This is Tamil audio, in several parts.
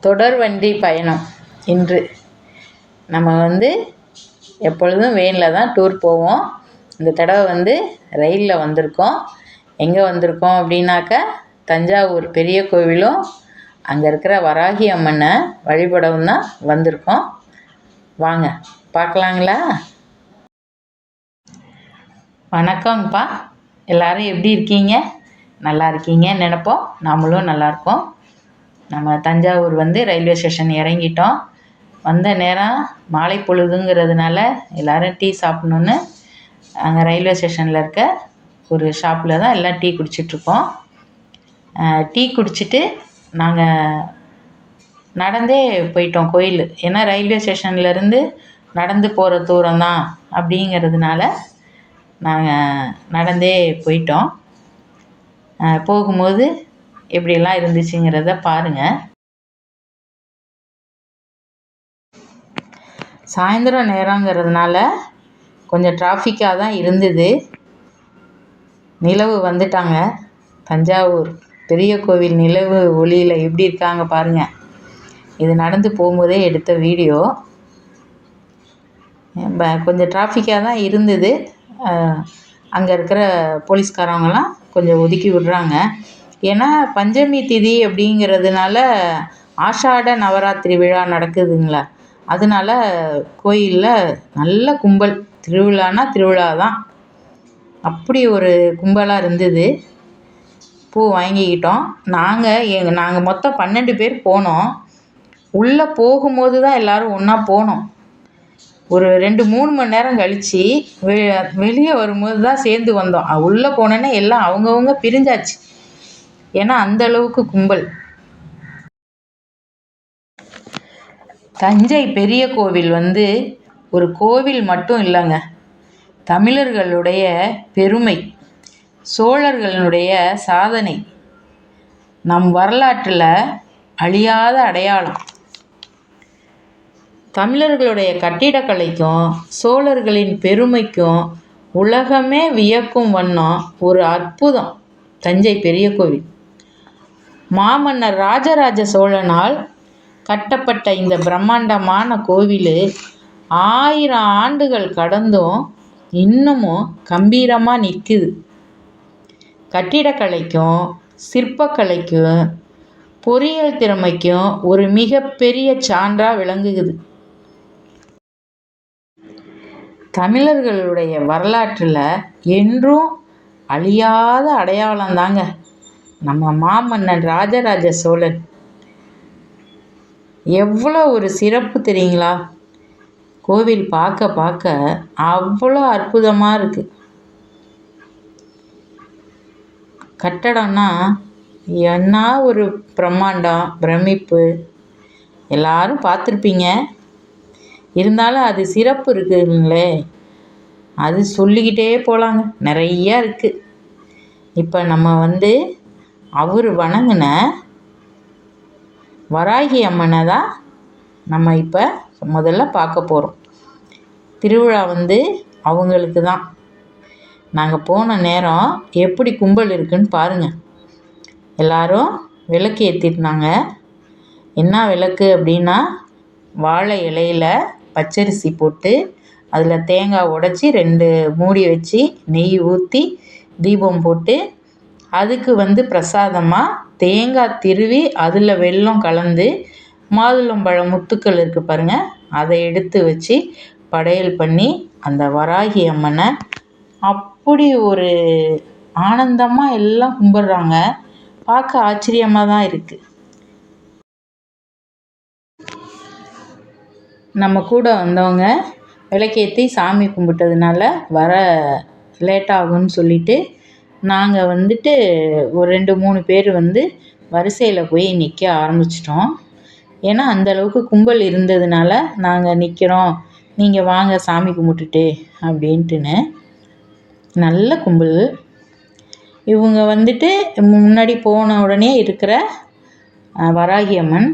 தொடர்வண்டி பயணம். இன்று நம்ம எப்பொழுதும் வேனில் தான் டூர் போவோம். இந்த தடவை ரயிலில் வந்திருக்கோம். எங்கே வந்திருக்கோம் அப்படின்னாக்கா, தஞ்சாவூர் பெரிய கோவிலும் அங்கே இருக்கிற வராகி அம்மனை வழிபடவும் தான் வந்திருக்கோம். வாங்க பார்க்கலாங்களா? வணக்கங்கப்பா. எல்லோரும் எப்படி இருக்கீங்க? நல்லா இருக்கீங்கன்னு நினைப்போம். நாமளும் நல்லாயிருக்கோம். நம்ம தஞ்சாவூர் ரயில்வே ஸ்டேஷன் இறங்கிட்டோம். வந்த நேரம் மாலை பொழுதுங்கிறதுனால எல்லோரும் டீ சாப்பிட்ணுன்னு அங்கே ரயில்வே ஸ்டேஷனில் இருக்க ஒரு ஷாப்பில் தான் எல்லாம் டீ குடிச்சிட்ருக்கோம். டீ குடிச்சிட்டு நாங்கள் நடந்தே போயிட்டோம் கோயில். ஏன்னா ரயில்வே ஸ்டேஷன்லேருந்து நடந்து போகிற தூரம் தான் அப்படிங்கிறதுனால நாங்கள் நடந்தே போயிட்டோம். போகும்போது எப்படியெல்லாம் இருந்துச்சுங்கிறத பாருங்கள். சாயந்தரம் நேரங்கிறதுனால கொஞ்சம் டிராஃபிக்காக தான் இருந்தது. நிலவு வந்துட்டாங்க. தஞ்சாவூர் பெரிய கோவில் நிலவு ஒளியில் எப்படி இருக்காங்க பாருங்கள். இது நடந்து போகும்போதே எடுத்த வீடியோ. கொஞ்சம் டிராஃபிக்காக தான் இருந்தது. அங்கே இருக்கிற போலீஸ்காரவங்களாம் கொஞ்சம் ஒதுக்கி விடுறாங்க. ஏன்னா பஞ்சமி திதி அப்படிங்கிறதுனால ஆஷாட நவராத்திரி விழா நடக்குதுங்களா, அதனால கோயிலில் நல்ல கும்பல். திருவிழானா திருவிழா தான். அப்படி ஒரு கும்பலாக இருந்தது. பூ வாங்கிக்கிட்டோம். நாங்கள் மொத்தம் 12 பேர் போனோம். உள்ளே போகும்போது தான் எல்லோரும் ஒன்றா போனோம். ஒரு 2-3 மணி நேரம் கழித்து வெளியே வரும்போது தான் சேர்ந்து வந்தோம். உள்ளே போனோன்னே எல்லாம் அவங்கவுங்க பிரிஞ்சாச்சு. ஏன்னா அந்தளவுக்கு கும்பல். தஞ்சை பெரிய கோவில் ஒரு கோவில் மட்டும் இல்லைங்க. தமிழர்களுடைய பெருமை, சோழர்களுடைய சாதனை, நம் வரலாற்றில் அழியாத அடையாளம். தமிழர்களுடைய கட்டிடக்கலைக்கும் சோழர்களின் பெருமைக்கும் உலகமே வியக்கும் வண்ணம் ஒரு அற்புதம் தஞ்சை பெரிய கோவில். மாமன்னர் ராஜராஜ சோழனால் கட்டப்பட்ட இந்த பிரம்மாண்டமான கோவில் 1000 ஆண்டுகள் கடந்தும் இன்னமும் கம்பீரமாக நிற்குது. கட்டிடக்கலைக்கும் சிற்பக்கலைக்கும் பொறியியல் திறமைக்கும் ஒரு மிகப்பெரிய சான்றாக விளங்குகிறது. தமிழர்களுடைய வரலாற்றில் என்றும் அழியாத அடையாளம் தாங்க நம்ம மாமன்னன் ராஜராஜ சோழன். எவ்வளோ ஒரு சிறப்பு தெரியுங்களா? கோவில் பார்க்க பார்க்க அவ்வளோ அற்புதமாக இருக்குது. கட்டடம்னா என்ன ஒரு பிரம்மாண்டம், பிரமிப்பு. எல்லாரும் பார்த்துருப்பீங்க. இருந்தாலும் அது சிறப்பு இருக்குங்களே, அது சொல்லிக்கிட்டே போகலாங்க. நிறையா இருக்குது. இப்போ நம்ம அவர் வணங்கின வராகி அம்மனை தான் நம்ம இப்போ முதல்ல பார்க்க போகிறோம். திருவிழா அவங்களுக்கு தான். நாங்கள் போன நேரம் எப்படி கும்பல் இருக்குன்னு பாருங்கள். எல்லாரும் விளக்கு ஏற்றிருந்தாங்க. என்ன விளக்கு அப்படின்னா, வாழை இலையில் பச்சரிசி போட்டு அதில் தேங்காய் உடைச்சி 2 மூடி வச்சு நெய் ஊற்றி தீபம் போட்டு, அதுக்கு பிரசாதமாக தேங்காய் திருவி அதில் வெல்லம் கலந்து மாதுளம்பழம் முத்துக்கள் இருக்குது பாருங்கள், அதை எடுத்து வச்சு படையல் பண்ணி அந்த வராகி அம்மனை அப்படி ஒரு ஆனந்தமாக எல்லாம் கும்பிட்றாங்க. பார்க்க ஆச்சரியமாக தான் இருக்குது. நம்ம கூட வந்தவங்க விளக்கேற்றி சாமி கும்பிட்டதுனால வர லேட் ஆகும்னு சொல்லிவிட்டு நாங்கள் ஒரு 2-3 பேர் வரிசையில் போய் நிற்க ஆரம்பிச்சிட்டோம். ஏன்னா அந்தளவுக்கு கும்பல் இருந்ததுனால நாங்கள் நிற்கிறோம், நீங்கள் வாங்க சாமி கும்பிட்டுட்டு அப்படின்ட்டுன்னு. நல்ல கும்பல். இவங்க முன்னாடி போன உடனே இருக்கிற வராகி அம்மன்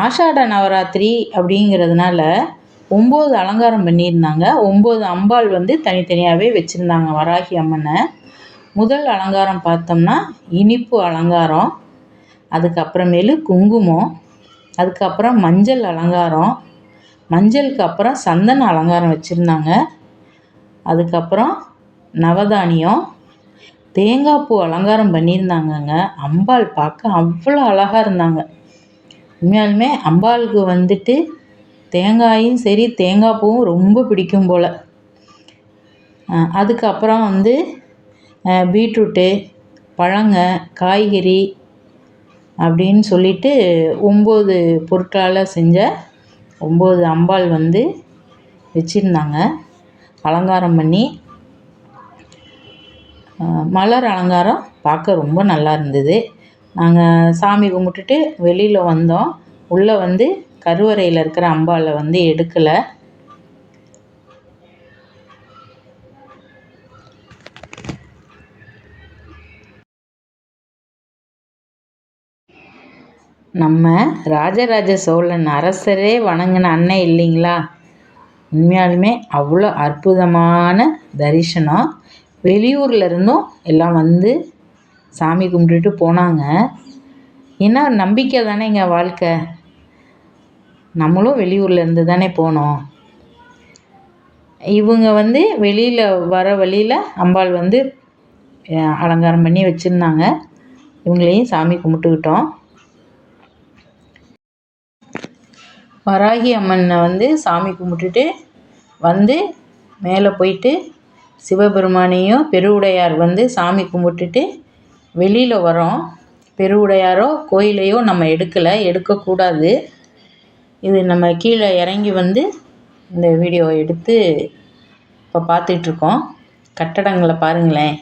ஆஷாட நவராத்திரி அப்படிங்கிறதுனால 9 அலங்காரம் பண்ணியிருந்தாங்க. 9 அம்பாள் தனித்தனியாகவே வச்சுருந்தாங்க வராகி அம்மனை. முதல் அலங்காரம் பார்த்தோம்னா இனிப்பு அலங்காரம், அதுக்கப்புறமேலு குங்குமம், அதுக்கப்புறம் மஞ்சள் அலங்காரம், மஞ்சளுக்கு அப்புறம் சந்தன அலங்காரம் வச்சுருந்தாங்க. அதுக்கப்புறம் நவதானியம், தேங்காய் பூ அலங்காரம் பண்ணியிருந்தாங்கங்க. அம்பாள் பார்க்க அவ்வளோ அழகாக இருந்தாங்க. உண்மையாலுமே அம்பாளுக்கு வந்துட்டு தேங்காயும் சரி தேங்காய் பூவும் ரொம்ப பிடிக்கும் போல். அதுக்கப்புறம் வந்து பீட்ரூட்டு, பழங்க, காய்கறி அப்படின்னு சொல்லிட்டு 9 பொருட்களால் செஞ்ச 9 அம்பாள் வந்து வச்சுருந்தாங்க அலங்காரம் பண்ணி. மலர் அலங்காரம் பார்க்க ரொம்ப நல்லா இருந்தது. நாங்கள் சாமி கும்பிட்டுட்டு வெளியில் வந்தோம். உள்ளே வந்து கருவறையில் இருக்கிற அம்பாளை வந்து எடுக்கலை. நம்ம ராஜராஜ சோழன் அரசரே வணங்கின அன்னை இல்லைங்களா? உண்மையாலுமே அவ்வளோ அற்புதமான தரிசனம். வெளியூரில் இருந்தும் எல்லாம் வந்து சாமி கும்பிட்டுட்டு போனாங்க. ஏன்னா நம்பிக்கை தானேங்க வாழ்க்கை. நம்மளும் வெளியூரில் இருந்து தானே போனோம். இவங்க வந்து வெளியில் வர வழியில் அம்பாள் வந்து அலங்காரம் பண்ணி வச்சுருந்தாங்க. இவங்களையும் சாமி கும்பிட்டுக்கிட்டோம். வராகி அம்மனை வந்து சாமி கும்பிட்டுட்டு வந்து மேலே போயிட்டு சிவபெருமானையும் பெருவுடையார் வந்து சாமி கும்பிட்டுட்டு வெளியில் வரோம். பெருவுடையாரோ கோயிலையோ நம்ம எடுக்கக்கூடாது. இது நம்ம கீழே இறங்கி வந்து இந்த வீடியோ எடுத்து இப்போ பார்த்துட்ருக்கோம். கட்டடங்களை பாருங்களேன்.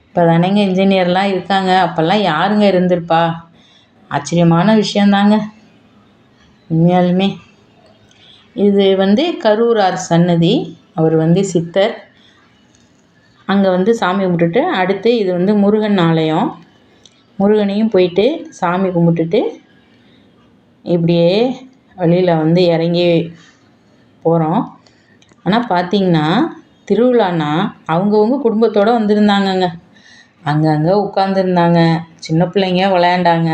இப்போ தானேங்க இன்ஜினியர்லாம் இருக்காங்க, அப்போல்லாம் யாருங்க இருந்திருப்பா? ஆச்சரியமான விஷயந்தாங்க உண்மையாலுமே. இது வந்து கரூரார் சன்னதி. அவர் வந்து சித்தர். அங்கே வந்து சாமி கும்பிட்டுட்டு அடுத்து இது வந்து முருகன் ஆலயம். முருகனையும் போயிட்டு சாமி கும்பிட்டுட்டு இப்படியே வழியில் வந்து இறங்கி போகிறோம். ஆனால் பார்த்திங்கன்னா திருவிழான்னா அவங்கவுங்க குடும்பத்தோடு வந்திருந்தாங்கங்க. அங்கங்கே உட்காந்துருந்தாங்க. சின்ன பிள்ளைங்க விளையாண்டாங்க.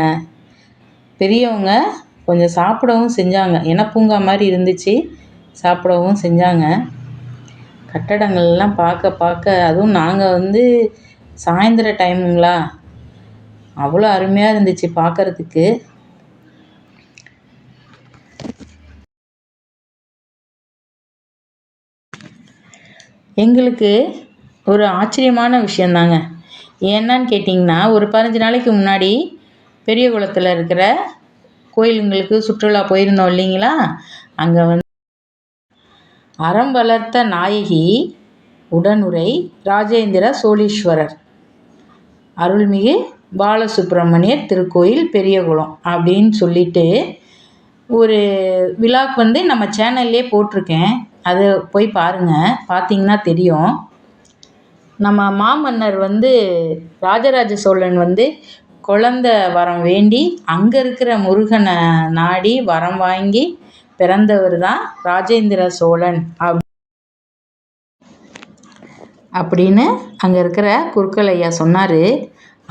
பெரியவங்க கொஞ்சம் சாப்பிடவும் செஞ்சாங்க. ஏன்னா பூங்கா மாதிரி இருந்துச்சு, சாப்பிடவும் செஞ்சாங்க. கட்டடங்கள்லாம் பார்க்க அதுவும் நாங்கள் வந்து சாயந்தர டைமுங்களா, அவ்வளோ அருமையாக இருந்துச்சு பார்க்குறதுக்கு. எங்களுக்கு ஒரு ஆச்சரியமான விஷயந்தாங்க. என்னன்னு கேட்டிங்கன்னா, ஒரு 15 நாளைக்கு முன்னாடி பெரிய குளத்தில் இருக்கிற கோயிலுங்களுக்கு சுற்றுலா போயிருந்தோம் இல்லைங்களா? அங்கே வந்து அறம் வளர்த்த நாயகி உடனுரை ராஜேந்திர சோழீஸ்வரர் அருள்மிகு பாலசுப்ரமணியர் திருக்கோயில் பெரியகுளம் அப்படின்னு சொல்லிட்டு ஒரு விழாக்கு வந்து நம்ம சேனல்லே போட்டிருக்கேன். அதை போய் பாருங்கள். பார்த்தீங்கன்னா தெரியும். நம்ம மாமன்னர் வந்து ராஜராஜ சோழன் வந்து குழந்த வரம் வேண்டி அங்கே இருக்கிற முருகனை நாடி வரம் வாங்கி பிறந்தவர் தான் ராஜேந்திர சோழன் அப்படின்னு அங்கே இருக்கிற குருக்கள் ஐயா சொன்னார்.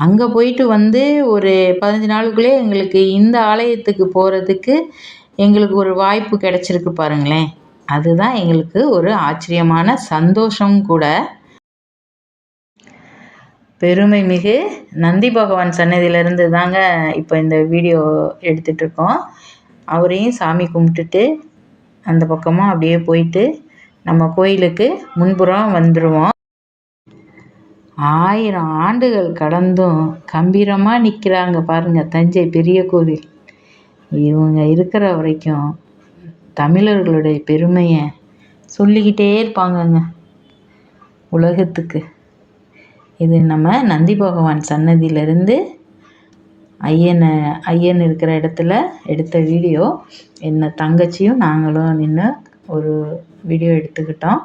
அங்கே போயிட்டு வந்து ஒரு 15 நாளுக்குள்ளே எங்களுக்கு இந்த ஆலயத்துக்கு போகிறதுக்கு எங்களுக்கு ஒரு வாய்ப்பு கிடச்சிருக்கு பாருங்களேன். அதுதான் எங்களுக்கு ஒரு ஆச்சரியமான சந்தோஷம் கூட. பெருமை மிகு நந்தி பகவான் சன்னதியிலேருந்து தாங்க இப்போ இந்த வீடியோ எடுத்துகிட்ருக்கோம். அவரையும் சாமி கும்பிட்டுட்டு அந்த பக்கமாக அப்படியே போயிட்டு நம்ம கோயிலுக்கு முன்புறம் வந்துடுவோம். 1000 ஆண்டுகள் கடந்தும் கம்பீரமாக நிற்கிறாங்க பாருங்கள் தஞ்சை பெரிய கோவில். இவங்க இருக்கிற வரைக்கும் தமிழர்களுடைய பெருமையை சொல்லிக்கிட்டே இருப்பாங்கங்க உலகத்துக்கு. இது நம்ம நந்தி பகவான் சன்னதியிலேருந்து ஐயன் இருக்கிற இடத்துல எடுத்த வீடியோ. என்ன தங்கச்சியும் நாங்களும் நின்று ஒரு வீடியோ எடுத்துக்கிட்டோம்.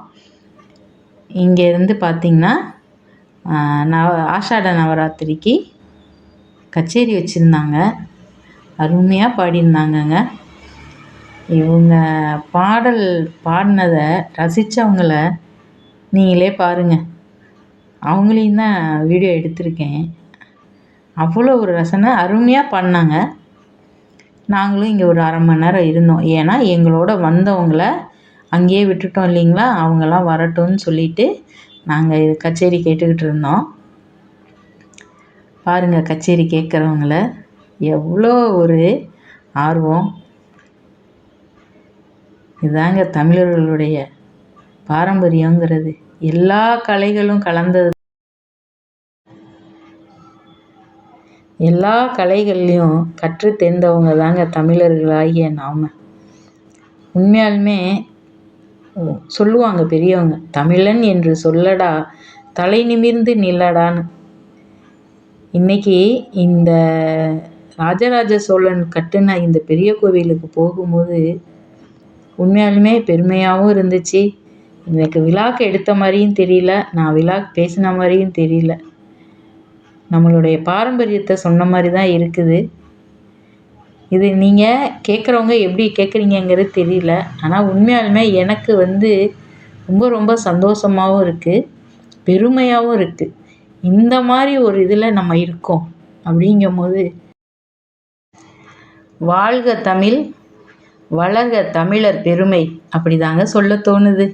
இங்கேருந்து பார்த்திங்கன்னா ஆஷாட நவராத்திரிக்கு கச்சேரி வச்சுருந்தாங்க. அருமையாக பாடியிருந்தாங்கங்க. இவங்க பாடல் பாடினதை ரசித்தவங்கள நீங்களே பாருங்கள். அவங்களையும் தான் வீடியோ எடுத்திருக்கேன். அவ்வளோ ஒரு ரசனை, அருமையாக பாடினாங்க. நாங்களும் இங்கே ஒரு அரை மணி நேரம் இருந்தோம். ஏன்னா எங்களோட வந்தவங்கள அங்கேயே விட்டுட்டோம் இல்லைங்களா, அவங்கெல்லாம் வரட்டும்னு சொல்லிட்டு நாங்கள் இது கச்சேரி கேட்டுக்கிட்டு இருந்தோம். பாருங்கள், கச்சேரி கேட்குறவங்கள எவ்வளோ ஒரு ஆர்வம். இதாங்க தமிழர்களுடைய பாரம்பரியங்கிறது. எல்லா கலைகளும் கலந்தது. எல்லா கலைகள்லையும் கற்று தேர்ந்தவங்க தாங்க தமிழர்களாகிய நாம். உண்மையாலுமே சொல்லுவாங்க பெரியவங்க, தமிழன் என்று சொல்லடா தலை நிமிர்ந்து நில்லடான்னு. இன்றைக்கி இந்த ராஜராஜ சோழன் கட்டின இந்த பெரிய கோவிலுக்கு போகும்போது உண்மையாலுமே பெருமையாகவும் இருந்துச்சு. எனக்கு விழாக்கு எடுத்த மாதிரியும் தெரியல, நான் விழாக்கு பேசின மாதிரியும் தெரியல. நம்மளுடைய பாரம்பரியத்தை சொன்ன மாதிரி தான் இருக்குது. இது நீங்கள் கேட்குறவங்க எப்படி கேட்குறீங்கங்கிறது தெரியல. ஆனால் உண்மையாலுமே எனக்கு ரொம்ப ரொம்ப சந்தோஷமாகவும் இருக்குது, பெருமையாகவும் இருக்குது. இந்த மாதிரி ஒரு இதில் நம்ம இருக்கோம் அப்படிங்கும்போது, வாழ்க தமிழ், வளர்க தமிழர் பெருமை அப்படி தாங்க சொல்ல தோணுது.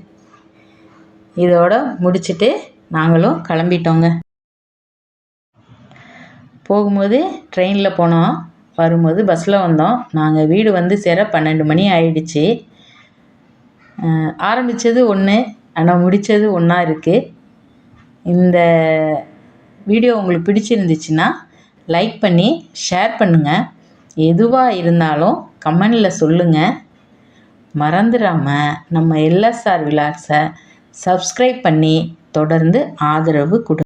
இதோட முடிச்சுட்டு நாங்களும் கிளம்பிட்டோங்க. போகும்போது ட்ரெயினில் போனோம், வரும்போது பஸ்ஸில் வந்தோம். நாங்கள் வீடு சேர 12 மணி ஆயிடுச்சு. ஆரம்பித்தது ஒன்று, ஆனால் முடித்தது ஒன்றா இருக்குது. இந்த வீடியோ உங்களுக்கு பிடிச்சிருந்துச்சுன்னா லைக் பண்ணி ஷேர் பண்ணுங்கள். எதுவாக இருந்தாலும் கமெண்டில் சொல்லுங்கள். மறந்துடாமல் நம்ம LSR விலாக்ஸை சப்ஸ்கிரைப் பண்ணி தொடர்ந்து ஆதரவு கொடுங்க.